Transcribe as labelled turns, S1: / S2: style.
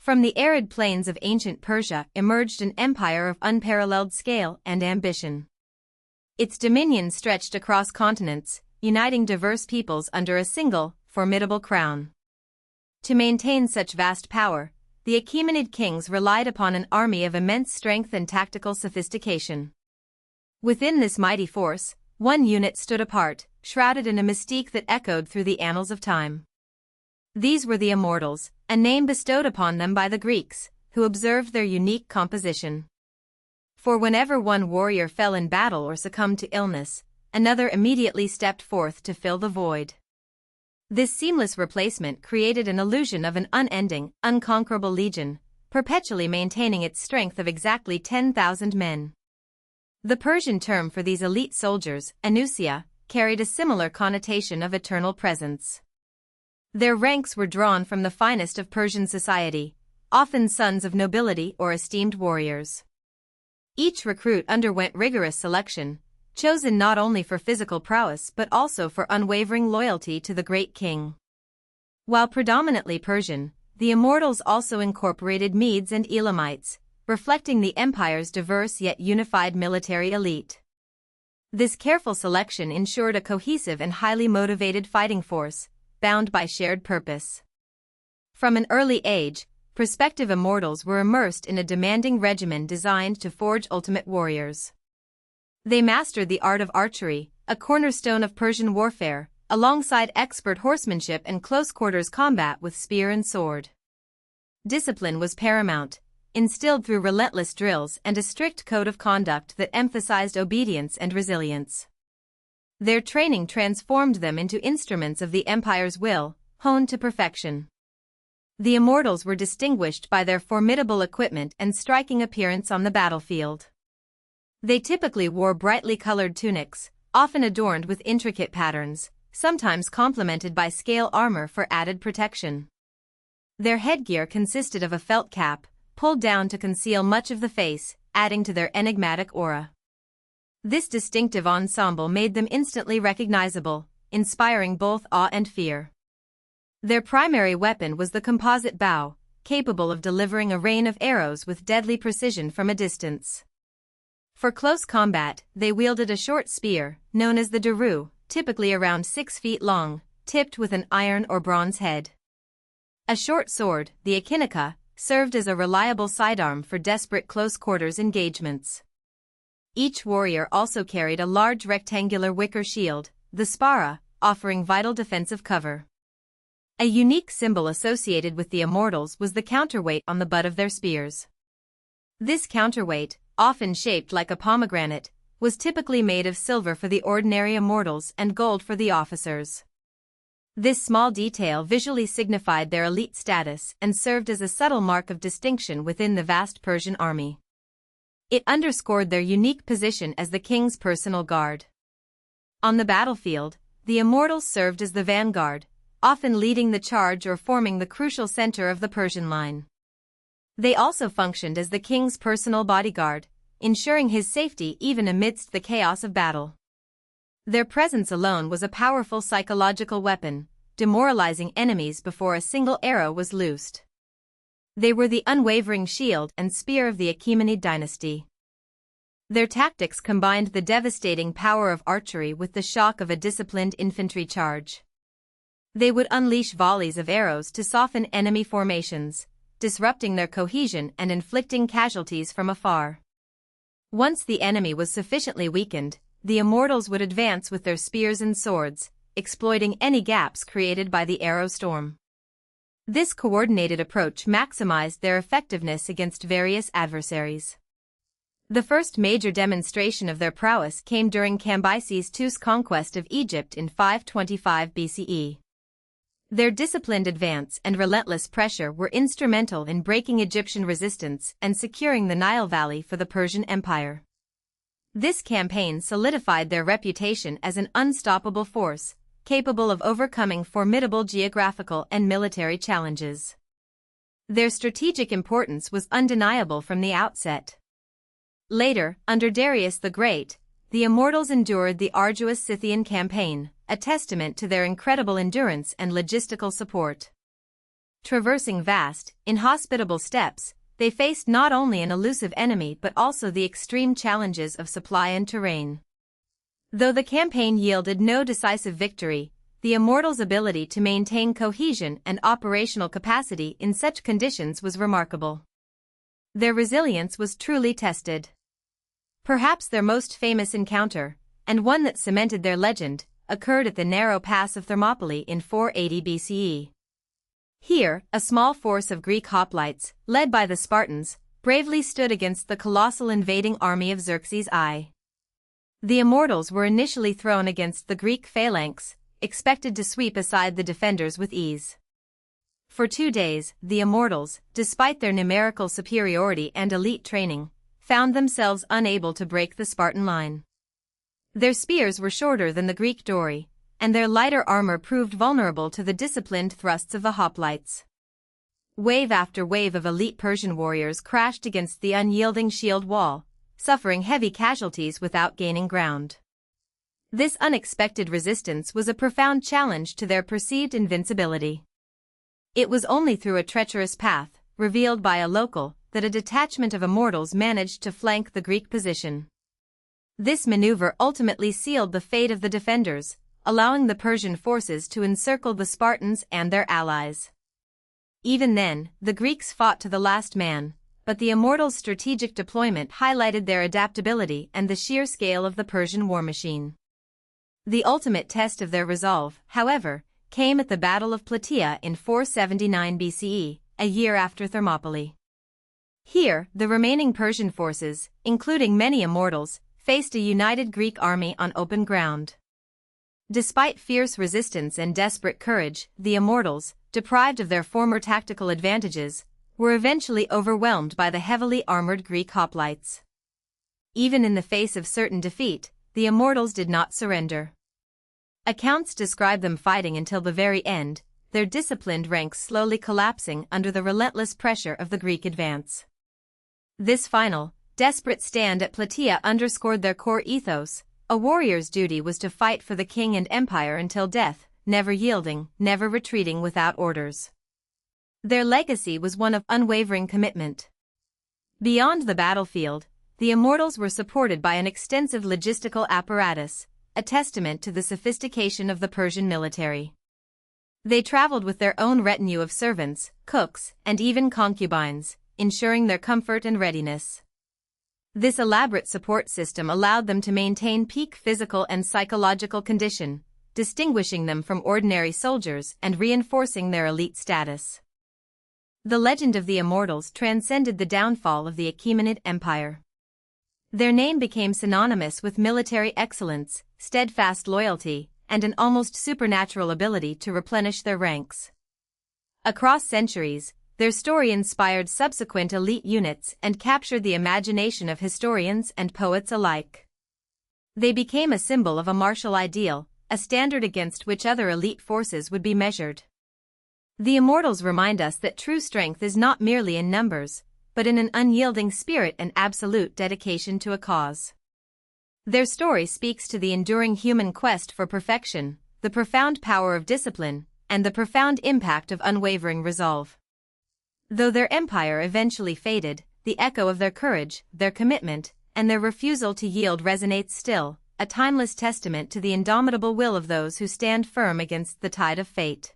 S1: From the arid plains of ancient Persia emerged an empire of unparalleled scale and ambition. Its dominion stretched across continents, uniting diverse peoples under a single, formidable crown. To maintain such vast power, the Achaemenid kings relied upon an army of immense strength and tactical sophistication. Within this mighty force, one unit stood apart, shrouded in a mystique that echoed through the annals of time. These were the Immortals, a name bestowed upon them by the Greeks, who observed their unique composition. For whenever one warrior fell in battle or succumbed to illness, another immediately stepped forth to fill the void. This seamless replacement created an illusion of an unending, unconquerable legion, perpetually maintaining its strength of exactly 10,000 men. The Persian term for these elite soldiers, anusia, carried a similar connotation of eternal presence. Their ranks were drawn from the finest of Persian society, often sons of nobility or esteemed warriors. Each recruit underwent rigorous selection, chosen not only for physical prowess but also for unwavering loyalty to the great king. While predominantly Persian, the Immortals also incorporated Medes and Elamites, reflecting the empire's diverse yet unified military elite. This careful selection ensured a cohesive and highly motivated fighting force, bound by shared purpose. From an early age, prospective Immortals were immersed in a demanding regimen designed to forge ultimate warriors. They mastered the art of archery, a cornerstone of Persian warfare, alongside expert horsemanship and close-quarters combat with spear and sword. Discipline was paramount, instilled through relentless drills and a strict code of conduct that emphasized obedience and resilience. Their training transformed them into instruments of the empire's will, honed to perfection. The Immortals were distinguished by their formidable equipment and striking appearance on the battlefield. They typically wore brightly colored tunics, often adorned with intricate patterns, sometimes complemented by scale armor for added protection. Their headgear consisted of a felt cap, pulled down to conceal much of the face, adding to their enigmatic aura. This distinctive ensemble made them instantly recognizable, inspiring both awe and fear. Their primary weapon was the composite bow, capable of delivering a rain of arrows with deadly precision from a distance. For close combat, they wielded a short spear, known as the daru, typically around 6 feet long, tipped with an iron or bronze head. A short sword, the Achaemenid, served as a reliable sidearm for desperate close-quarters engagements. Each warrior also carried a large rectangular wicker shield, the spara, offering vital defensive cover. A unique symbol associated with the Immortals was the counterweight on the butt of their spears. This counterweight, often shaped like a pomegranate, was typically made of silver for the ordinary Immortals and gold for the officers. This small detail visually signified their elite status and served as a subtle mark of distinction within the vast Persian army. It underscored their unique position as the king's personal guard. On the battlefield, the Immortals served as the vanguard, often leading the charge or forming the crucial center of the Persian line. They also functioned as the king's personal bodyguard, ensuring his safety even amidst the chaos of battle. Their presence alone was a powerful psychological weapon, demoralizing enemies before a single arrow was loosed. They were the unwavering shield and spear of the Achaemenid dynasty. Their tactics combined the devastating power of archery with the shock of a disciplined infantry charge. They would unleash volleys of arrows to soften enemy formations, disrupting their cohesion and inflicting casualties from afar. Once the enemy was sufficiently weakened, the Immortals would advance with their spears and swords, exploiting any gaps created by the arrow storm. This coordinated approach maximized their effectiveness against various adversaries. The first major demonstration of their prowess came during Cambyses II's conquest of Egypt in 525 BCE. Their disciplined advance and relentless pressure were instrumental in breaking Egyptian resistance and securing the Nile Valley for the Persian Empire. This campaign solidified their reputation as an unstoppable force, capable of overcoming formidable geographical and military challenges. Their strategic importance was undeniable from the outset. Later, under Darius the Great, the Immortals endured the arduous Scythian campaign, a testament to their incredible endurance and logistical support. Traversing vast, inhospitable steppes, they faced not only an elusive enemy but also the extreme challenges of supply and terrain. Though the campaign yielded no decisive victory, the Immortals' ability to maintain cohesion and operational capacity in such conditions was remarkable. Their resilience was truly tested. Perhaps their most famous encounter, and one that cemented their legend, occurred at the narrow pass of Thermopylae in 480 BCE. Here, a small force of Greek hoplites, led by the Spartans, bravely stood against the colossal invading army of Xerxes I. The Immortals were initially thrown against the Greek phalanx, expected to sweep aside the defenders with ease. For 2 days, the Immortals, despite their numerical superiority and elite training, found themselves unable to break the Spartan line. Their spears were shorter than the Greek dory, and their lighter armor proved vulnerable to the disciplined thrusts of the hoplites. Wave after wave of elite Persian warriors crashed against the unyielding shield wall, suffering heavy casualties without gaining ground. This unexpected resistance was a profound challenge to their perceived invincibility. It was only through a treacherous path, revealed by a local, that a detachment of Immortals managed to flank the Greek position. This maneuver ultimately sealed the fate of the defenders, allowing the Persian forces to encircle the Spartans and their allies. Even then, the Greeks fought to the last man, but the Immortals' strategic deployment highlighted their adaptability and the sheer scale of the Persian war machine. The ultimate test of their resolve, however, came at the Battle of Plataea in 479 BCE, a year after Thermopylae. Here, the remaining Persian forces, including many Immortals, faced a united Greek army on open ground. Despite fierce resistance and desperate courage, the Immortals, deprived of their former tactical advantages, were eventually overwhelmed by the heavily armored Greek hoplites. Even in the face of certain defeat, the Immortals did not surrender. Accounts describe them fighting until the very end, their disciplined ranks slowly collapsing under the relentless pressure of the Greek advance. This final, desperate stand at Plataea underscored their core ethos: a warrior's duty was to fight for the king and empire until death, never yielding, never retreating without orders. Their legacy was one of unwavering commitment. Beyond the battlefield, the Immortals were supported by an extensive logistical apparatus, a testament to the sophistication of the Persian military. They traveled with their own retinue of servants, cooks, and even concubines, ensuring their comfort and readiness. This elaborate support system allowed them to maintain peak physical and psychological condition, distinguishing them from ordinary soldiers and reinforcing their elite status. The legend of the Immortals transcended the downfall of the Achaemenid Empire. Their name became synonymous with military excellence, steadfast loyalty, and an almost supernatural ability to replenish their ranks. Across centuries, their story inspired subsequent elite units and captured the imagination of historians and poets alike. They became a symbol of a martial ideal, a standard against which other elite forces would be measured. The Immortals remind us that true strength is not merely in numbers, but in an unyielding spirit and absolute dedication to a cause. Their story speaks to the enduring human quest for perfection, the profound power of discipline, and the profound impact of unwavering resolve. Though their empire eventually faded, the echo of their courage, their commitment, and their refusal to yield resonates still, a timeless testament to the indomitable will of those who stand firm against the tide of fate.